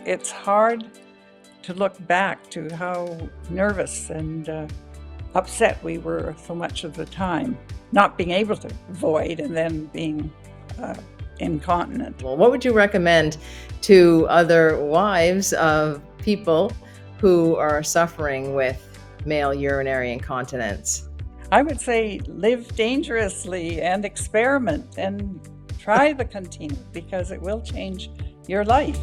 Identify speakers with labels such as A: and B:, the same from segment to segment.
A: it's hard to look back to how nervous and upset we were so much of the time, not being able to void and then being incontinent.
B: Well, what would you recommend to other wives of people who are suffering with male urinary incontinence?
A: I would say live dangerously and experiment and try the Contino because it will change your life.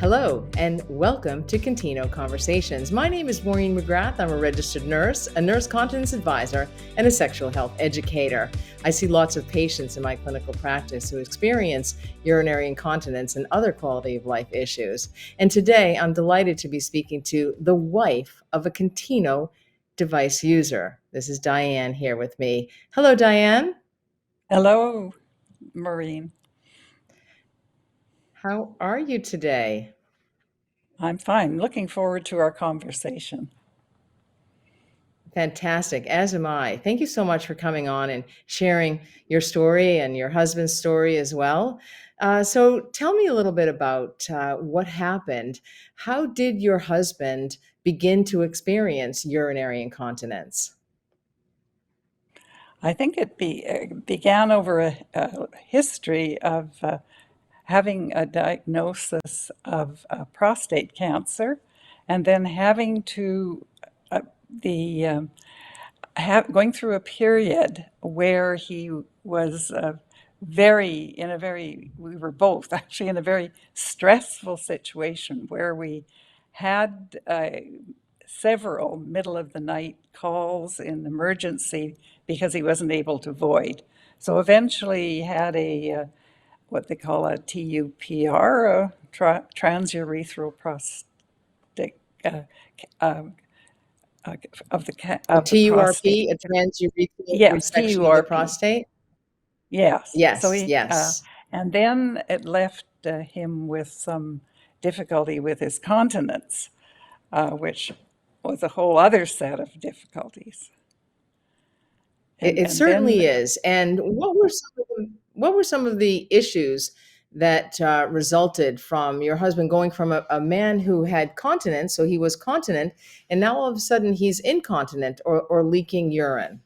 B: Hello, and welcome to Contino Conversations. My name is Maureen McGrath. I'm a registered nurse, a nurse continence advisor, and a sexual health educator. I see lots of patients in my clinical practice who experience urinary incontinence and other quality of life issues. And today, I'm delighted to be speaking to the wife of a Contino Device user. This is Diane here with me. Hello, Diane.
A: Hello, Maureen.
B: How are you today?
A: I'm fine. Looking forward to our conversation.
B: Fantastic, as am I. Thank you so much for coming on and sharing your story and your husband's story as well. So tell me a little bit about what happened. How did your husband begin to experience urinary incontinence?
A: I think it began over a history of having a diagnosis of prostate cancer and then having to going through a period where he was we were both actually in a very stressful situation where we had several middle of the night calls in emergency because he wasn't able to void. So eventually he had what they call a TUPR, transurethral prostate of the
B: TURP,
A: prostate.
B: a transurethral
A: Yes,
B: resection of the
A: TURP.
B: prostate?
A: Yes.
B: Yes,
A: So
B: yes.
A: and then it left him with some difficulty with his continence, which was a whole other set of difficulties.
B: It certainly is. And what were some of the issues that resulted from your husband going from a man who had continence, so he was continent, and now all of a sudden he's incontinent or leaking urine?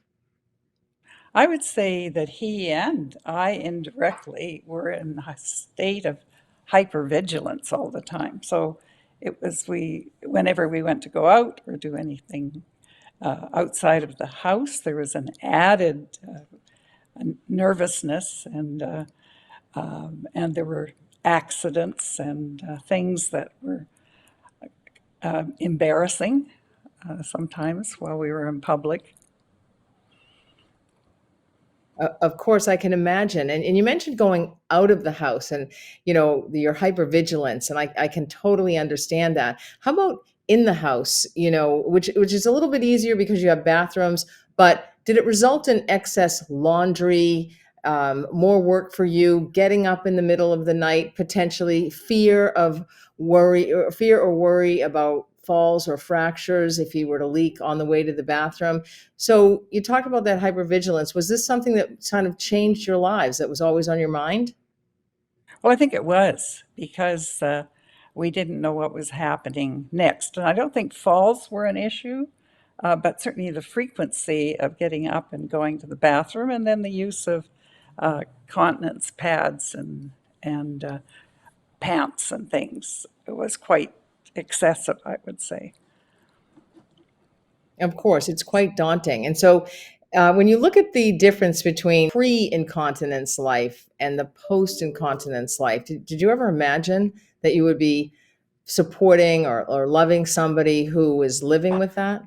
A: I would say that he and I indirectly were in a state of hypervigilance all the time. So it was whenever we went to go out or do anything outside of the house, there was an added nervousness and there were accidents and things that were embarrassing sometimes while we were in public.
B: Of course, I can imagine. And you mentioned going out of the house and, your hypervigilance, and I can totally understand that. How about in the house, which is a little bit easier because you have bathrooms, but did it result in excess laundry, more work for you, getting up in the middle of the night, potentially fear or worry about falls or fractures if you were to leak on the way to the bathroom? So you talked about that hypervigilance. Was this something that kind of changed your lives, that was always on your mind?
A: Well, I think it was because we didn't know what was happening next. And I don't think falls were an issue, but certainly the frequency of getting up and going to the bathroom and then the use of continence pads and pants and things. It was quite excessive, I would say.
B: Of course, it's quite daunting. And so when you look at the difference between pre-incontinence life and the post-incontinence life, did you ever imagine that you would be supporting or loving somebody who was living with that?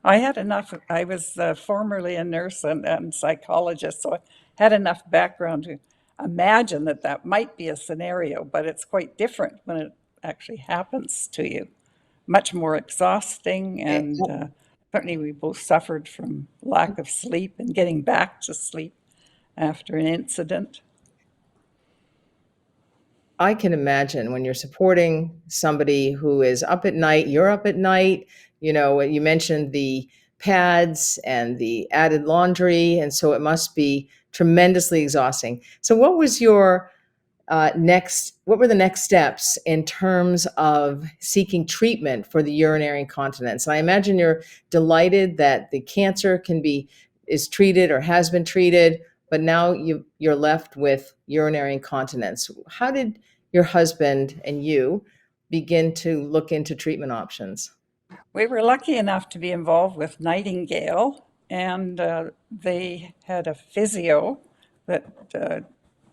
A: I had enough. I was formerly a nurse and psychologist, so I had enough background to imagine that might be a scenario, but it's quite different when it actually happens to you. Much more exhausting, and certainly we both suffered from lack of sleep and getting back to sleep after an incident.
B: I can imagine when you're supporting somebody who is up at night, you're up at night, you mentioned the pads and the added laundry, and so it must be tremendously exhausting. So what was your what were the next steps in terms of seeking treatment for the urinary incontinence? And I imagine you're delighted that the cancer is treated or has been treated, but now you're left with urinary incontinence. How did your husband and you begin to look into treatment options?
A: We were lucky enough to be involved with Nightingale, and they had a physio that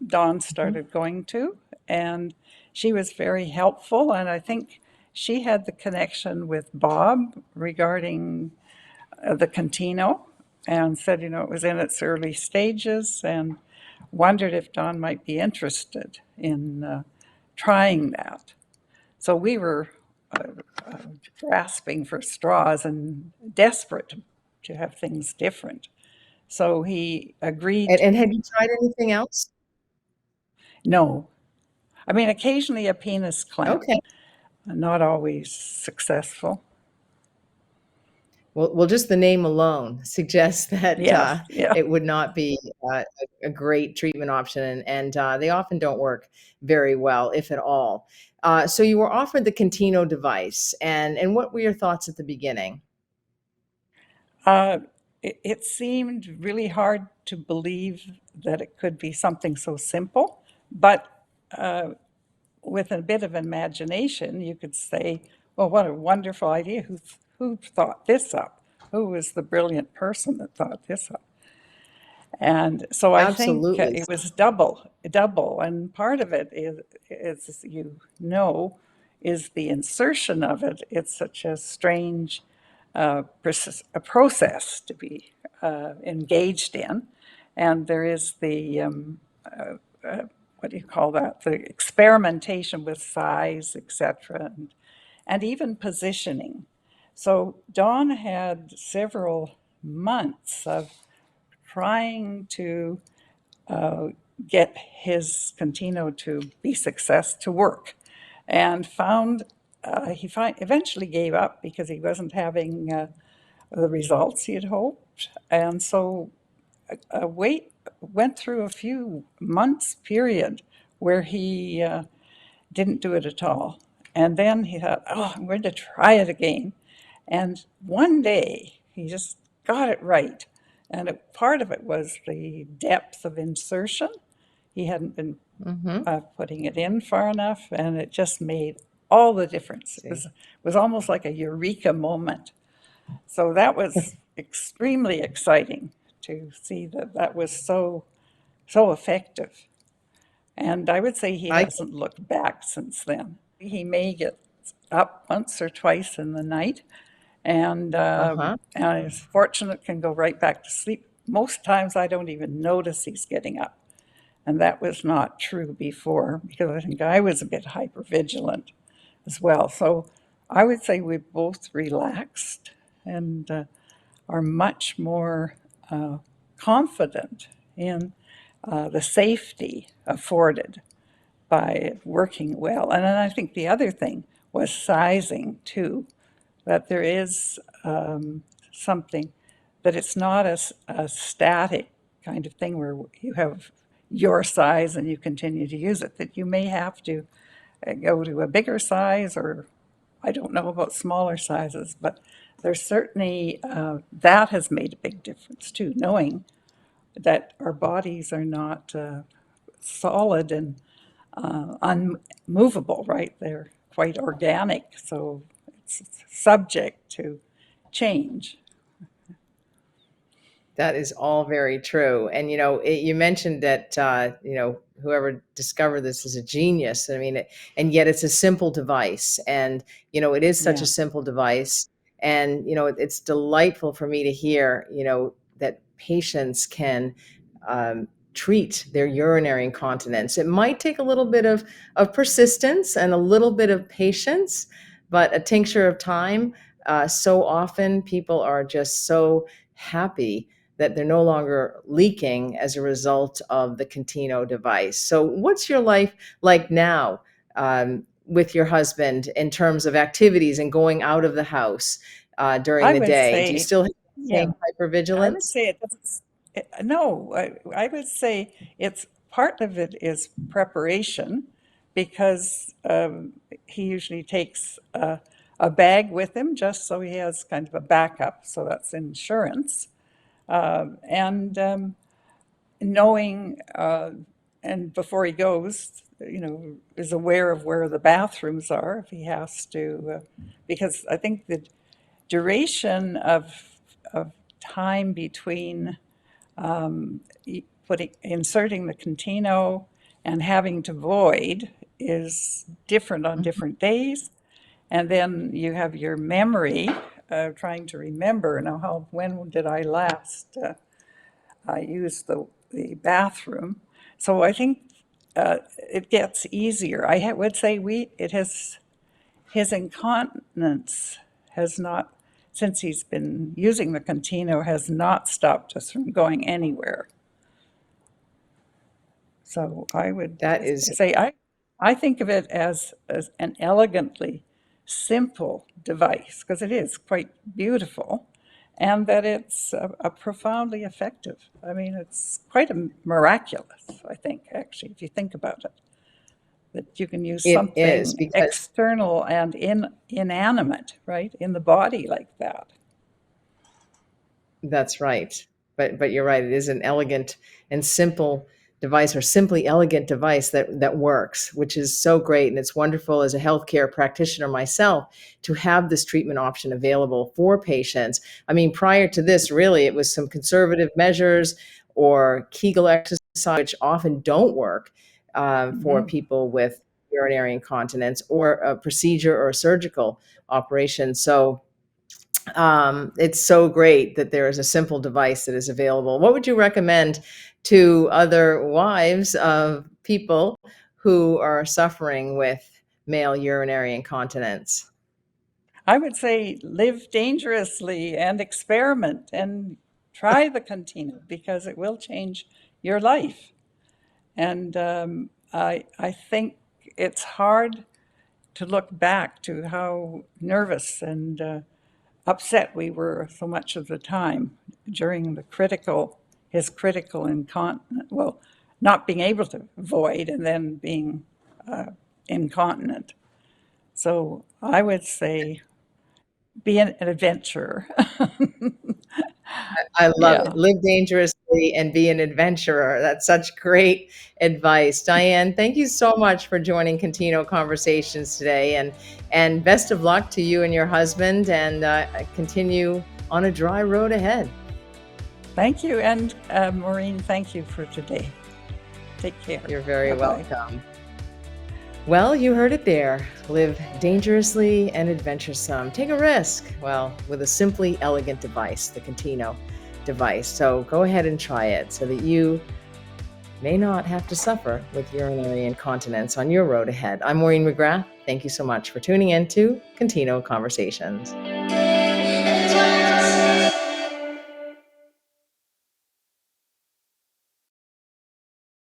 A: Dawn started going to, and she was very helpful. And I think she had the connection with Bob regarding the Contino, and said, it was in its early stages, and wondered if Dawn might be interested in trying that. So we were grasping for straws and desperate to have things different. So he agreed.
B: And have you tried anything else?
A: No. I mean, occasionally a penis clamp,
B: Okay.
A: not always successful.
B: Well, just the name alone suggests that
A: Yes, yeah.
B: it would not be a great treatment option, and they often don't work very well, if at all. So you were offered the Contino device, and what were your thoughts at the beginning?
A: It seemed really hard to believe that it could be something so simple, but with a bit of imagination, you could say, well, what a wonderful idea. Who thought this up? Who was the brilliant person that thought this up? And so I think
B: Absolutely.
A: it was double. And part of it is is the insertion of it. It's such a strange a process to be engaged in. And there is the what do you call that? The experimentation with size, etc., and even positioning. So Dawn had several months of trying to get his Contino to be to work, and found eventually gave up because he wasn't having the results he had hoped, and so went through a few months period where he didn't do it at all. And then he thought, oh, I'm going to try it again. And one day he just got it right. And part of it was the depth of insertion. He hadn't been putting it in far enough, and it just made all the difference. It was almost like a eureka moment. So that was extremely exciting to see that was so effective. And I would say he hasn't looked back since then. He may get up once or twice in the night, and is fortunate, can go right back to sleep. Most times I don't even notice he's getting up. And that was not true before, because I think I was a bit hypervigilant as well. So I would say we both relaxed and are much more confident in the safety afforded by it working well. And then I think the other thing was sizing too, that there is something, that it's not a static kind of thing where you have your size and you continue to use it, that you may have to go to a bigger size, or I don't know about smaller sizes, but there's certainly that has made a big difference too, knowing that our bodies are not solid and unmovable, right? They're quite organic, so it's subject to change.
B: That is all very true. And, you mentioned that, whoever discovered this is a genius. I mean, and yet it's a simple device. And, it is such a simple device. And, it's delightful for me to hear, that patients can treat their urinary incontinence. It might take a little bit of persistence and a little bit of patience, but a tincture of time. So often people are just so happy that they're no longer leaking as a result of the Contino device. So what's your life like now with your husband in terms of activities and going out of the house during the day? Do you still have the same hypervigilance?
A: I would say No, I would say it's part of it is preparation because he usually takes a bag with him just so he has kind of a backup. So that's insurance. And knowing, and before he goes, is aware of where the bathrooms are if he has to, because I think the duration of time between inserting the Contino and having to void is different on different days. And then you have your memory, trying to remember, when did I last use the bathroom? So I think it gets easier. Would say his incontinence has not, since he's been using the Contino, has not stopped us from going anywhere. So I would
B: That is
A: say I think of it as an elegantly simple device, because it is quite beautiful, and that it's a profoundly effective. I mean, it's quite miraculous, I think, actually, if you think about it, that you can use
B: it is
A: something
B: because
A: external and inanimate, right, in the body like that.
B: that's right. But you're right. It is an elegant and simple device, or simply elegant device that works, which is so great. And it's wonderful as a healthcare practitioner myself to have this treatment option available for patients. I mean, prior to this, really, it was some conservative measures or Kegel exercise, which often don't work for
A: Mhm.
B: people with urinary incontinence, or a procedure or a surgical operation. So it's so great that there is a simple device that is available. What would you recommend to other wives of people who are suffering with male urinary incontinence?
A: I would say live dangerously and experiment and try the Contino because it will change your life. And I think it's hard to look back to how nervous and upset we were so much of the time during his critical incontinence, well, not being able to void and then being incontinent. So I would say be an adventurer.
B: I love it.
A: Yeah.
B: Live dangerously and be an adventurer. That's such great advice. Diane, thank you so much for joining Contino Conversations today, and best of luck to you and your husband, and continue on a dry road ahead.
A: Thank you. And Maureen, thank you for today. Take care.
B: You're very
A: Bye-bye.
B: welcome. Well, you heard it there. Live dangerously and adventuresome. Take a risk, well, with a simply elegant device, the Contino Device. So go ahead and try it so that you may not have to suffer with urinary incontinence on your road ahead. I'm Maureen McGrath. Thank you so much for tuning in to Contino Conversations.